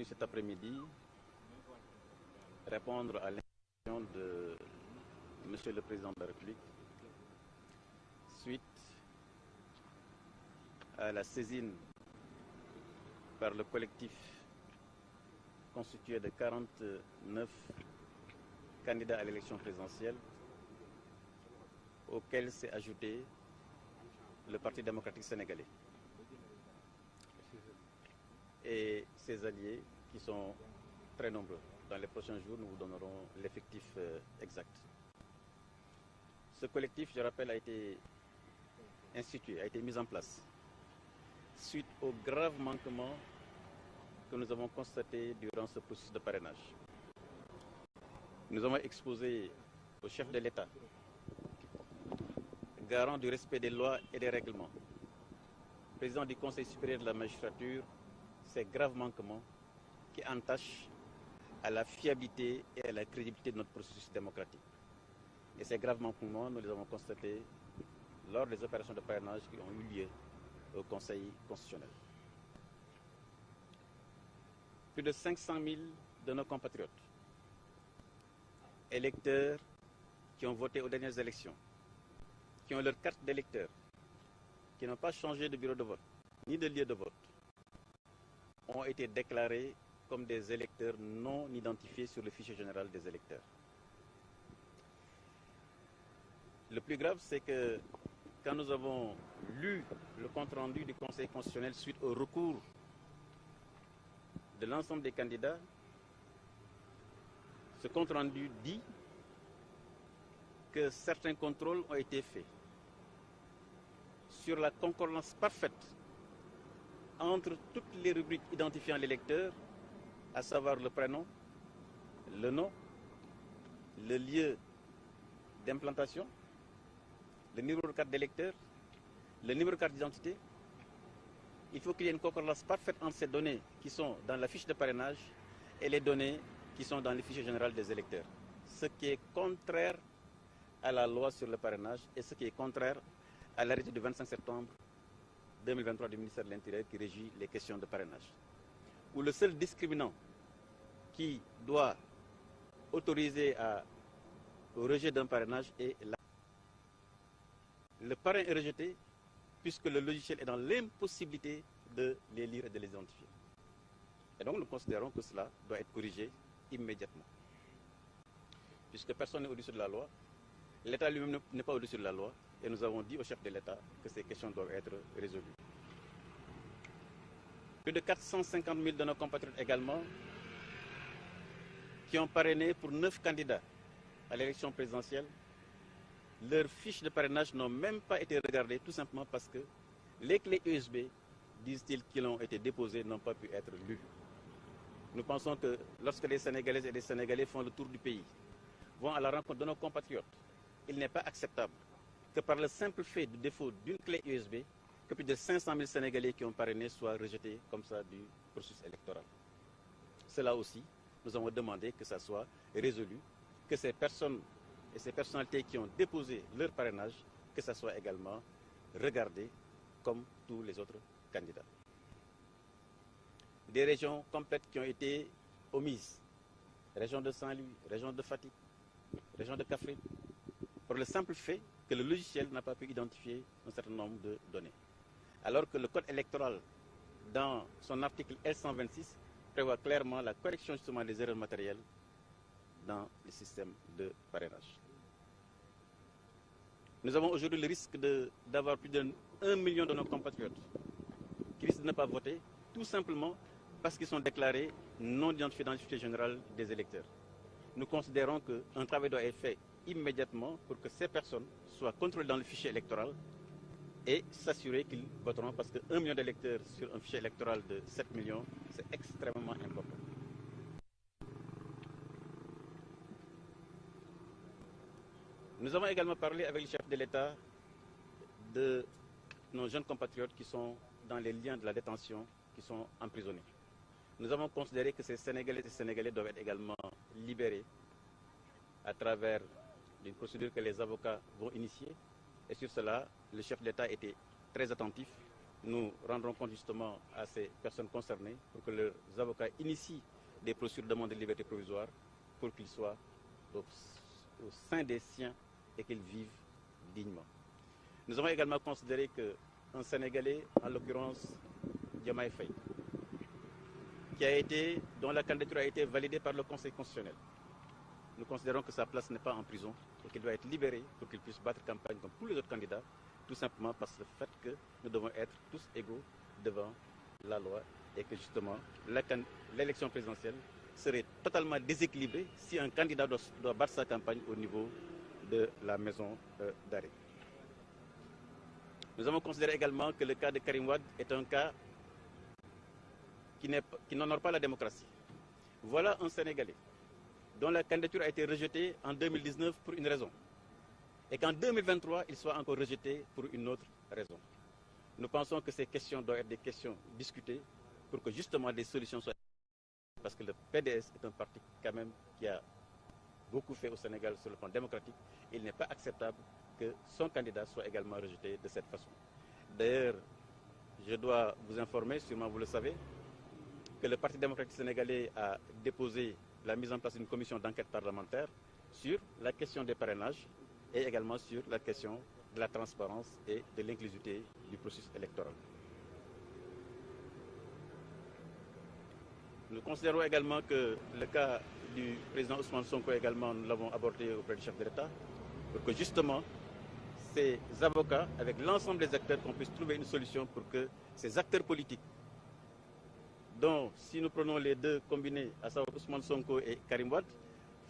venu cet après-midi répondre à l'invitation de Monsieur le Président de la République suite à la saisine par le collectif constitué de 49 candidats à l'élection présidentielle, auquel s'est ajouté le Parti démocratique sénégalais et ses alliés qui sont très nombreux. Dans les prochains jours, nous vous donnerons l'effectif exact. Ce collectif, je rappelle, a été institué, a été mis en place suite aux graves manquements que nous avons constatés durant ce processus de parrainage. Nous avons exposé au chef de l'État, garant du respect des lois et des règlements, président du Conseil supérieur de la magistrature, ces graves manquements qui entachent à la fiabilité et à la crédibilité de notre processus démocratique. Et ces graves manquements, nous les avons constatés lors des opérations de parrainage qui ont eu lieu au Conseil constitutionnel. Plus de 500 000 de nos compatriotes, électeurs qui ont voté aux dernières élections, qui ont leur carte d'électeur, qui n'ont pas changé de bureau de vote, ni de lieu de vote, ont été déclarés comme des électeurs non identifiés sur le fichier général des électeurs. Le plus grave, c'est que quand nous avons lu le compte-rendu du Conseil constitutionnel suite au recours de l'ensemble des candidats, ce compte-rendu dit que certains contrôles ont été faits sur la concordance parfaite entre toutes les rubriques identifiant l'électeur, à savoir le prénom, le nom, le lieu d'implantation, le numéro de carte d'électeur, le numéro de carte d'identité. Il faut qu'il y ait une concordance parfaite entre ces données qui sont dans la fiche de parrainage et les données qui sont dans le fichier général des électeurs. Ce qui est contraire à la loi sur le parrainage et ce qui est contraire à l'arrêté du 25 septembre 2023 du ministère de l'Intérieur qui régit les questions de parrainage. Où le seul discriminant qui doit autoriser au rejet d'un parrainage est là. Le parrain est rejeté puisque le logiciel est dans l'impossibilité de les lire et de les identifier. Et donc nous considérons que cela doit être corrigé immédiatement. Puisque personne n'est au-dessus de la loi, l'État lui-même n'est pas au-dessus de la loi, et nous avons dit au chef de l'État que ces questions doivent être résolues. Plus de 450 000 de nos compatriotes également qui ont parrainé pour 9 candidats à l'élection présidentielle. Leurs fiches de parrainage n'ont même pas été regardées, tout simplement parce que les clés USB, disent-ils, qui ont été déposées, n'ont pas pu être lues. Nous pensons que lorsque les Sénégalaises et les Sénégalais font le tour du pays, vont à la rencontre de nos compatriotes, il n'est pas acceptable que par le simple fait du défaut d'une clé USB, que plus de 500 000 Sénégalais qui ont parrainé soient rejetés comme ça du processus électoral. Cela aussi, nous avons demandé que ça soit résolu, que ces personnes et ces personnalités qui ont déposé leur parrainage, que ça soit également regardé comme tous les autres candidats. Des régions complètes qui ont été omises, région de Saint-Louis, région de Fatick, région de Kaffrine, pour le simple fait que le logiciel n'a pas pu identifier un certain nombre de données. Alors que le code électoral, dans son article L126, prévoit clairement la correction justement des erreurs matérielles dans le système de parrainage. Nous avons aujourd'hui le risque d'avoir plus d'1 million de nos compatriotes qui risquent de ne pas voter, tout simplement parce qu'ils sont déclarés non identifiés dans le fichier général des électeurs. Nous considérons qu'un travail doit être fait immédiatement pour que ces personnes soient contrôlées dans le fichier électoral et s'assurer qu'ils voteront, parce que 1 million d'électeurs sur un fichier électoral de 7 millions, c'est extrêmement important. Nous avons également parlé avec le chef de l'État de nos jeunes compatriotes qui sont dans les liens de la détention, qui sont emprisonnés. Nous avons considéré que ces Sénégalaises et Sénégalais doivent être également libérés à travers une procédure que les avocats vont initier. Et sur cela, le chef de l'État était très attentif nous rendrons compte justement à ces personnes concernées pour que leurs avocats initient des procédures de demande de liberté provisoire pour qu'ils soient au sein des siens et qu'ils vivent dignement. Nous avons également considéré qu'un Sénégalais, en l'occurrence Diomaye Faye, dont la candidature a été validée par le Conseil constitutionnel, nous considérons que sa place n'est pas en prison et qu'il doit être libéré pour qu'il puisse battre campagne comme tous les autres candidats, tout simplement parce que le fait que nous devons être tous égaux devant la loi et que justement l'élection présidentielle serait totalement déséquilibrée si un candidat doit battre sa campagne au niveau de la maison d'arrêt. Nous avons considéré également que le cas de Karim Wade est un cas qui n'honore pas la démocratie. Voilà un Sénégalais dont la candidature a été rejetée en 2019 pour une raison, et qu'en 2023, il soit encore rejeté pour une autre raison. Nous pensons que ces questions doivent être des questions discutées pour que justement des solutions soient... Parce que le PDS est un parti quand même qui a beaucoup fait au Sénégal sur le plan démocratique. Il n'est pas acceptable que son candidat soit également rejeté de cette façon. D'ailleurs, je dois vous informer, sûrement vous le savez, que le Parti démocratique sénégalais a déposé la mise en place d'une commission d'enquête parlementaire sur la question des parrainages et également sur la question de la transparence et de l'inclusivité du processus électoral. Nous considérons également que le cas du président Ousmane Sonko également, nous l'avons abordé auprès du chef de l'État, pour que justement ces avocats, avec l'ensemble des acteurs, qu'on puisse trouver une solution pour que ces acteurs politiques, dont si nous prenons les deux combinés, à savoir Ousmane Sonko et Karim Wade,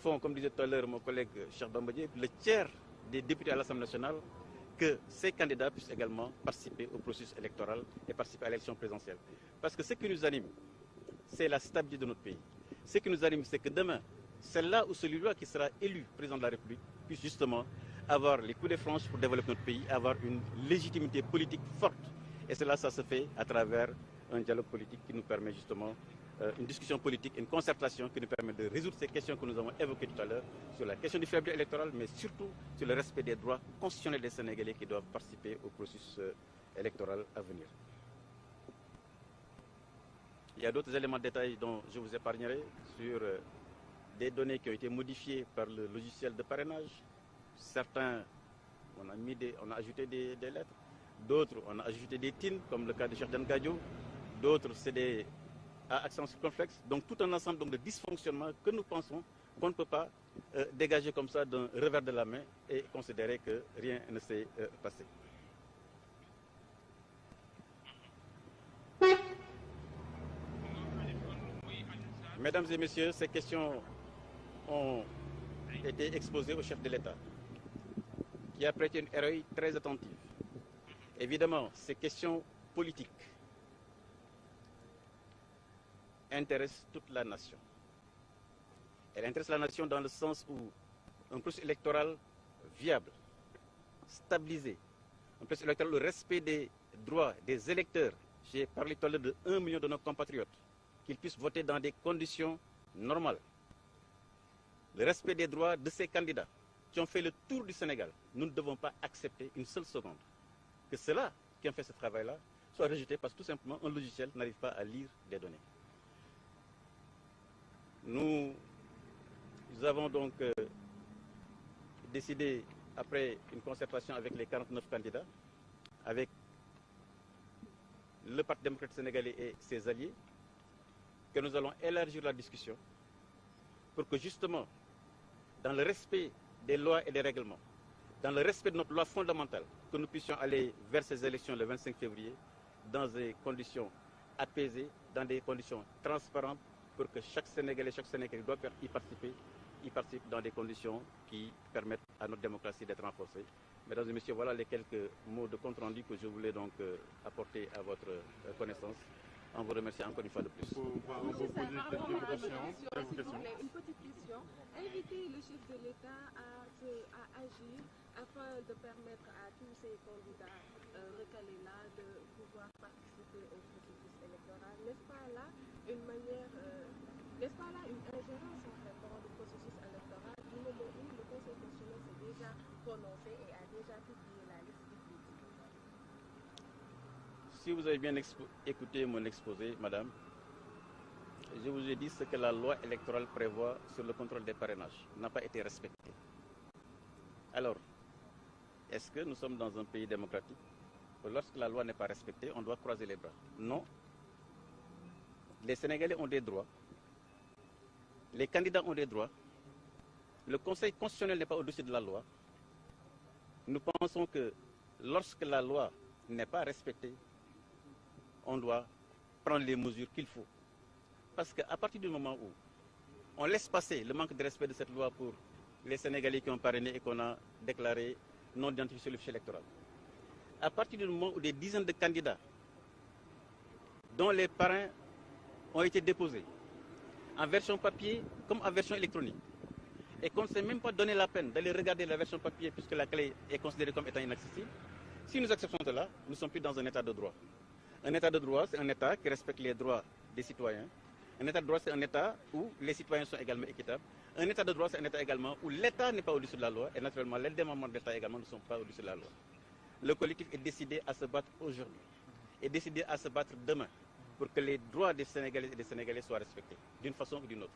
font, comme disait tout à l'heure mon collègue Cheikh Bambadji, le tiers des députés à l'Assemblée nationale, que ces candidats puissent également participer au processus électoral et participer à l'élection présidentielle. Parce que ce qui nous anime, c'est la stabilité de notre pays. Ce qui nous anime, c'est que demain, celle-là ou celui-là qui sera élu président de la République puisse justement avoir les coups de franche pour développer notre pays, avoir une légitimité politique forte. Et cela, ça se fait à travers un dialogue politique qui nous permet justement, une discussion politique, une concertation qui nous permet de résoudre ces questions que nous avons évoquées tout à l'heure, sur la question du février électoral, mais surtout sur le respect des droits constitutionnels des Sénégalais qui doivent participer au processus électoral à venir. Il y a d'autres éléments de détail dont je vous épargnerai sur des données qui ont été modifiées par le logiciel de parrainage. Certains, on a ajouté des lettres. D'autres, on a ajouté des tines, comme le cas de Cheikh Gadio. D'autres, c'est des accents circonflexes. Donc tout un ensemble de dysfonctionnements que nous pensons qu'on ne peut pas dégager comme ça d'un revers de la main et considérer que rien ne s'est passé. Mesdames et messieurs, ces questions ont été exposées au chef de l'État, qui a prêté une oreille très attentive. Évidemment, ces questions politiques intéressent toute la nation. Elles intéressent la nation dans le sens où un processus électoral viable, stabilisé, un processus électoral, le respect des droits des électeurs. J'ai parlé tout à l'heure de 1 million de nos compatriotes, qu'ils puissent voter dans des conditions normales. Le respect des droits de ces candidats qui ont fait le tour du Sénégal. Nous ne devons pas accepter une seule seconde que ceux-là qui ont fait ce travail-là soient rejetés parce que tout simplement un logiciel n'arrive pas à lire des données. Nous avons donc décidé, après une concertation avec les 49 candidats, avec le Parti démocratique sénégalais et ses alliés, que nous allons élargir la discussion pour que justement, dans le respect des lois et des règlements, dans le respect de notre loi fondamentale, que nous puissions aller vers ces élections le 25 février dans des conditions apaisées, dans des conditions transparentes, pour que chaque Sénégalais doit y participe dans des conditions qui permettent à notre démocratie d'être renforcée. Mesdames et messieurs, voilà les quelques mots de compte rendu que je voulais donc apporter à votre connaissance. On vous remercie encore une fois de plus. Une petite question. Inviter le chef de l'État à agir afin de permettre à tous ces candidats recalés-là de pouvoir participer au processus électoral. N'est-ce pas là une manière, n'est-ce pas là une ingérence en fait dans le processus électoral du moment où le Conseil constitutionnel s'est déjà prononcé et a déjà publié la liste définitive? si vous avez bien écouté mon exposé, madame, je vous ai dit ce que la loi électorale prévoit sur le contrôle des parrainages n'a pas été respecté. Alors, est-ce que nous sommes dans un pays démocratique où lorsque la loi n'est pas respectée, on doit croiser les bras? Non. Les Sénégalais ont des droits. Les candidats ont des droits. Le Conseil constitutionnel n'est pas au-dessus de la loi. Nous pensons que lorsque la loi n'est pas respectée, on doit prendre les mesures qu'il faut. Parce qu'à partir du moment où on laisse passer le manque de respect de cette loi pour les Sénégalais qui ont parrainé et qu'on a déclaré non identifiés sur le fichier électoral, à partir du moment où des dizaines de candidats dont les parrains ont été déposés en version papier comme en version électronique, et qu'on ne s'est même pas donné la peine d'aller regarder la version papier puisque la clé est considérée comme étant inaccessible, si nous acceptons cela, nous ne sommes plus dans un état de droit. Un état de droit, c'est un état qui respecte les droits des citoyens. Un état de droit, c'est un état où les citoyens sont également équitables. Un état de droit, c'est un état également où l'État n'est pas au-dessus de la loi et naturellement les membres de l'État également ne sont pas au-dessus de la loi. Le collectif est décidé à se battre aujourd'hui et décidé à se battre demain pour que les droits des Sénégalais et des Sénégalais soient respectés d'une façon ou d'une autre.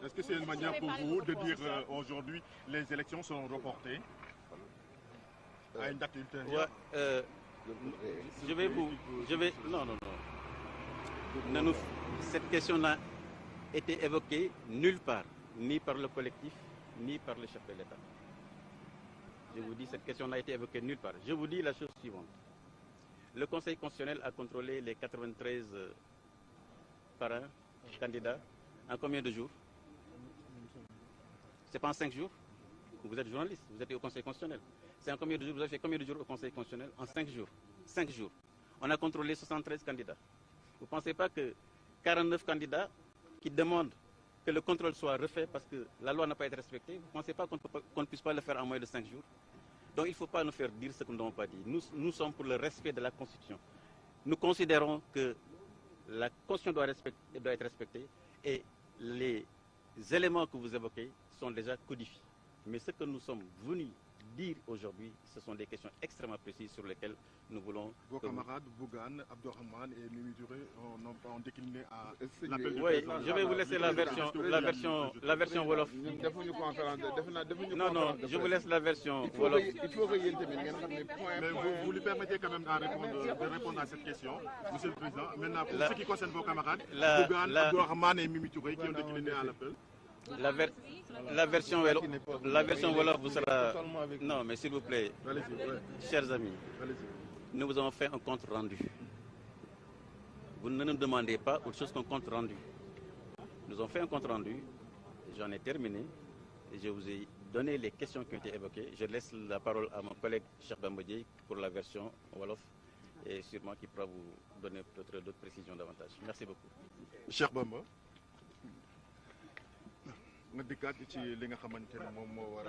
Est-ce que c'est une manière pour vous de dire aujourd'hui les élections seront reportées à une date ultérieure? Non. Cette question n'a été évoquée nulle part, ni par le collectif, ni par le chef de l'État. Je vous dis, cette question n'a été évoquée nulle part. Je vous dis la chose suivante. Le Conseil constitutionnel a contrôlé les 93 parrains, candidats, en combien de jours? C'est pas en 5 jours? Vous êtes journaliste, vous êtes au Conseil constitutionnel. C'est en combien de jours? Vous avez fait combien de jours au Conseil constitutionnel? En 5 jours. 5 jours. On a contrôlé 73 candidats. Vous ne pensez pas que 49 candidats qui demandent que le contrôle soit refait parce que la loi n'a pas été respectée, vous ne pensez pas qu'on ne puisse pas le faire en moins de 5 jours? Donc il ne faut pas nous faire dire ce que nous n'avons pas dit. Nous sommes pour le respect de la Constitution. Nous considérons que la Constitution doit être respectée et les éléments que vous évoquez sont déjà codifiés. Mais ce que nous sommes venus dire aujourd'hui, ce sont des questions extrêmement précises sur lesquelles nous voulons... Vos camarades, Bougane, Abdourahmane et Mimi Touré ont décliné à l'appel du Oui, je vais vous laisser la version Wolof. Non, je vous laisse la version Wolof. Mais vous lui permettez quand même de répondre à cette question, Monsieur le Président. Maintenant, pour ce qui concerne vos camarades, Bougane, Abdourahmane et Mimi Touré qui ont décliné à l'appel. La version Wolof vous sera... Non, mais s'il vous plaît, chers amis, nous vous avons fait un compte rendu. Vous ne nous demandez pas autre chose qu'un compte rendu. Nous avons fait un compte rendu, j'en ai terminé, et je vous ai donné les questions qui ont été évoquées. Je laisse la parole à mon collègue Cheikh Bambodji pour la version Wolof, et sûrement qu'il pourra vous donner peut-être d'autres précisions davantage. Merci beaucoup. Cheikh Bamba. nga dikkaat ci li nga xamante ne moom moo war a